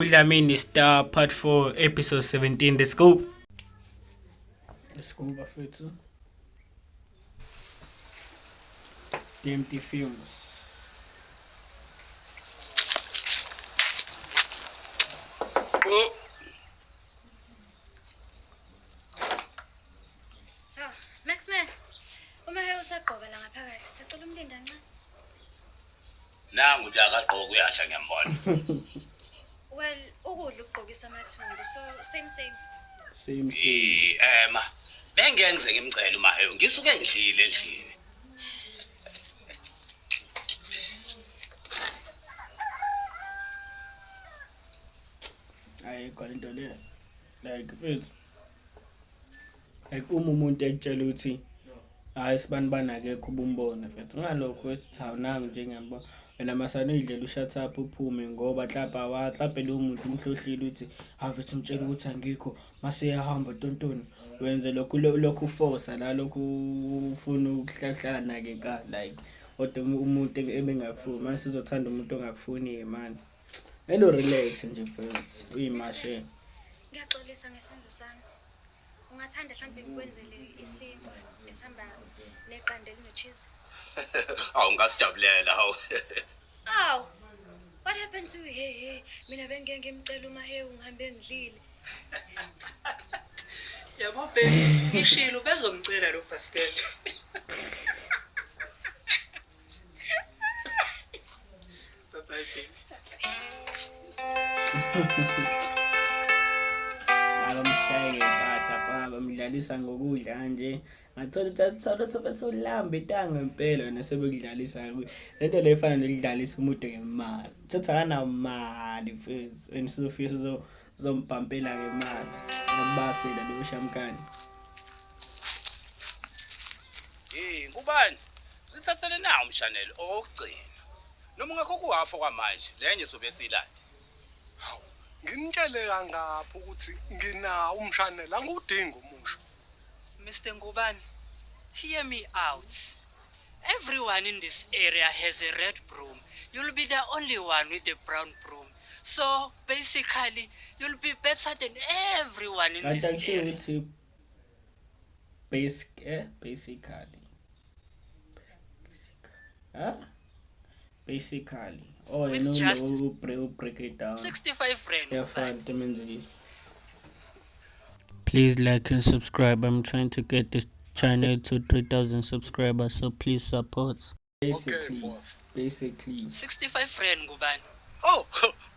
Udlamini Star Part 4 Episode 17. Let's go. Let's go bafethu. DMT Films. Oh, Maxman, uma usagqoka la ngaphakathi sicela umlindi kancane. nangu nje akagqoka uyasha ngiyambona. Well, ukudla ukugqokisa amathumbu so same. Same. Ema, bengiyenze ngimcela uMahewu ngisuke ngidlile endlini. Hayi khona into le. Like mfethu. Uma umuntu ekutshela ukuthi hayi sibani akekho ubumbone mfethu. Ngalokho ethi hawu nami nje ngiyambona. Wena masana idlela ushut up uphume ngoba mhlawumbe lo muntu umhlohlile uthi mfethu umtshela ukuthi angikho mase yahamba tontoni. Wenze lokhu force la lokhu ufuna ukuhlala nake ka like kodwa umuntu ebengakufuni mase uzothanda umuntu ongakufuni man. Elo relax nje mfethu uyimashe. Ngiyaxolisa ngesenzo sami. Ungathanda mhlambe ngikwenzele isinkwa esihamba neqanda elinocheese. Awu ngasijabulela hawu. Aw. What happened to you? Hey, mina bengeke ngimcela uMahewu ngihambe ngidlile. Yabo baby, ishilo bezongicela lo bastard. Bye baby. Abamshaye kahle afana bamdlalisa ngokudla nje ngathola ukuthi ulambe tanga impela wena sebekudlalisa lento le efana nokudlalisa umuntu ngemali thatha kana mali mfethu enisofisa zombhampela ngemali ngibasela lo shamkani Ngubani? Sithathele nawo umshanelo okugcina. Noma ungekho kuhafa kwamanje, lenye sobe silanda. Hawu, ngimtshele kangaphi ukuthi ngina umshanela angudingi umusha. Mr. Ngubani, hear me out. Everyone in this area has a red broom. You'll be the only one with a brown broom. So basically, you'll be better than everyone in this area. ukuthi basically basically It's just break it down 65 rand. yeah Ngubani. fine. Please like and subscribe. I'm trying to get this channel to 3,000 subscribers, so please support. Okay, boss. Basically. 65 rand Ngubani. Oh,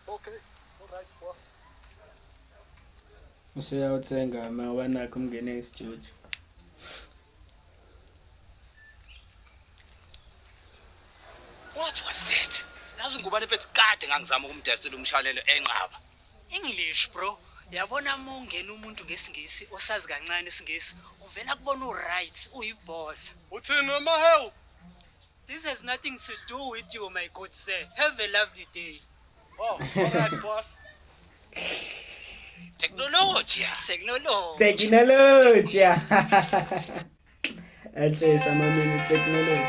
okay. All right, boss. Usiyawuthenga mawana kumngene e-studio. What was that? Yazi ngubani phethe kade ngangizama ukumdesela umshanelo enqaba. English bro. Yabona mongena umuntu ngesingisi osazi kancane isingisi uvela kubona uright uyiboss. Uthini Mahewu? This has nothing to do with you my good sir. Have a lovely day. Oh, all right, boss. Technology. Technology. At least I'm a technology.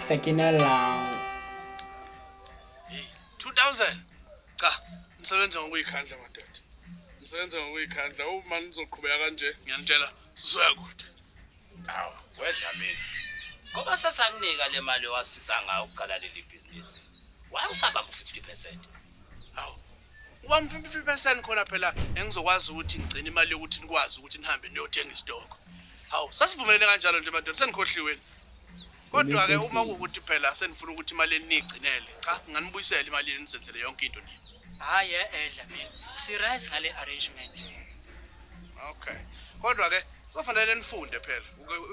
Technology. 2000. Cha, nisebenza ngokuyikhandla madoda. Nisebenza ngokuyikhandla uma nizoqhubeka kanje ngiyanitshela sizoya kude. Awu, wedla mina. Ngoba sasakunika le mali owasiza ngayo ukuqala leli business. Wayusaba ngo 50%. Hawu. 150% khona phela engizokwazi ukuthi ngicine imali yokuthi nikwazi ukuthi nihambe niyothenga isitoko. Hawu, sasivumelene kanjalo nje madoda senikhohliweni. Kodwa ke uma kuukuthi phela senifuna ukuthi imali enigcinele, cha nganibuyisela imali enisenzele yonke into ni. Hayi edla mina. Serious ngale arrangement. Okay. Kodwa ke kufanele nifunde phela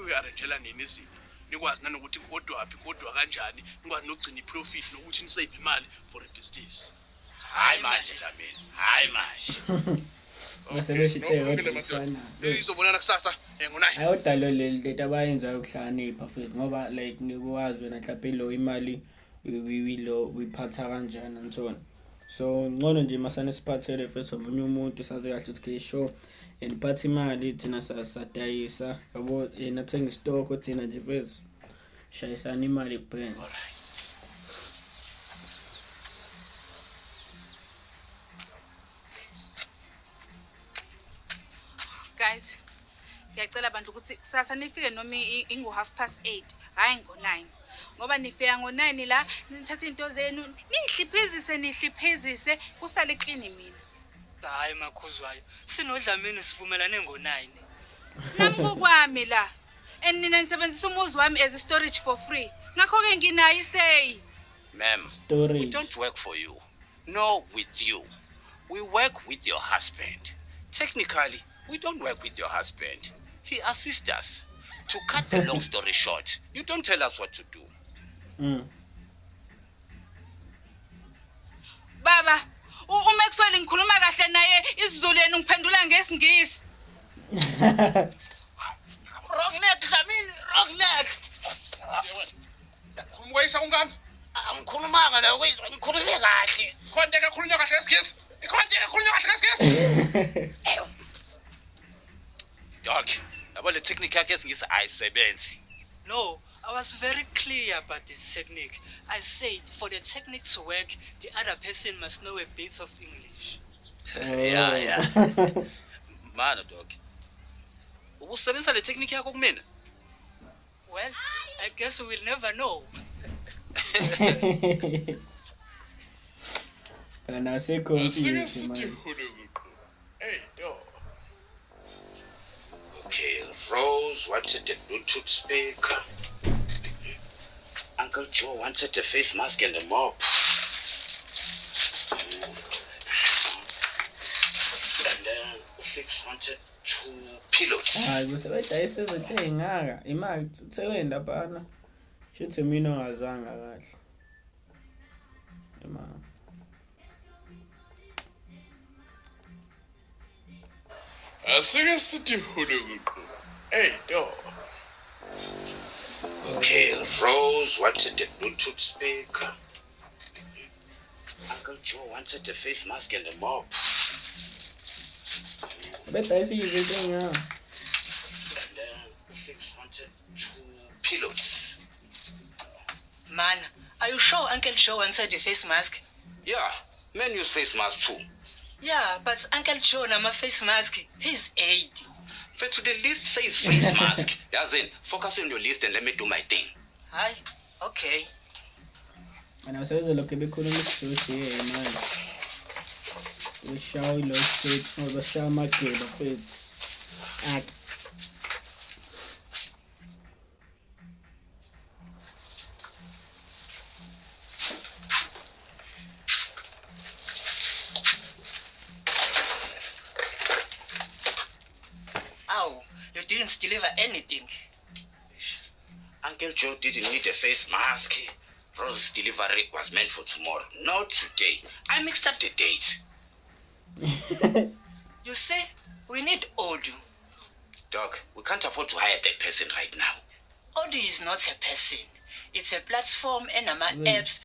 uarrangela nini izinto. Nikwazi nanokuthi kodwa kanjani, nikwazi nokugcina iprofit nokuthi nisave imali for a business. Hayi manje Dlamini. Hayi manje. Masebeshite Izobonana kusasa ngo9. ayodalo lento abayenza ukuhlakanipha futhi ngoba like ngikwazi wena mhlawumbe lo imali uyiphatha kanjani ntoni so ngcono nje masana siphathele futhi omunye umuntu sazi kahle ukuthi sure eliphatha imali thina sasadayisa yabo yena thenga isitoko thina nje futhi shayisana imali kuphela. guys. Ngiyacela bandla ukuthi kusasa nifike noma ingu8:30, hayi ngo9. Ngoba nifika ngo9 la, nithatha into zenu, nihliphizise, kusale clean mina. Hayi makhuzwayo. Sinodlamini sivumelane ngo9. Namkukwami la. Nina nisebenzisa umuzi wami as a storage for free. Ngakho ke nginayo isay. Ma'am, we Storage. don't work for you, nor with you. We work with your husband. Technically, we don't work with your husband. He assists us. To cut the long story short, you don't tell us what to do. Baba, uMaxwell ngikhuluma kahle naye isiZulu yena ngiphendula ngesingisi. Wrong neck, Dlamini, wrong neck. Khulumisa ungami. Angikhulumanga la kwizwa ngikhulume kahle. Khonde ke khulunywa kahle ngesigisi. Ikhonde ke khulunywa kahle ngesigisi. Dog, yabo le technique yakhe esingisi ayisebenzi. No, I was very clear about this technique. I said for the technique to work, the other person must know a bit of English. Yeah. Mana dog. Usebenzisa le technique yakho kumina? Well, I guess we will never know. And I say confused, man. Hey, yo. Okay, Rose wanted the Bluetooth speaker. Uncle Joe wanted the face mask and the mop. And then Fix wanted 2 pillows. Hayi kusebedayisa izinto ey'ngaka imali sewenda phana shuthi mina ongazwanga kahle imali. Asike sithi hulukuqhu. Hey, yo. Okay, Rose wanted the Bluetooth speaker. Uncle Joe wanted the face mask and the mop. Bedayisa izinto ey'ngaka. And then Fix wanted 2 pillows. Man, are you sure Uncle Joe wanted the face mask? Yeah, men use face mask too. Yeah, but Uncle Joe nama face mask, he's 80. But to the list says face mask. Yazin, focus on your list and let me do my thing. Hi, okay. And awusebenzela lokho bekhuluma isiJozi imali. Beshawa ilo state ngobashawa amagelo fethu. Ow, you didn't deliver anything. Uncle Joe didn't need a face mask. Rose's delivery was meant for tomorrow, not today. I mixed up the date. You see, we need Odu. Doc, we can't afford to hire that person right now. Odu is not a person. It's a platform and apps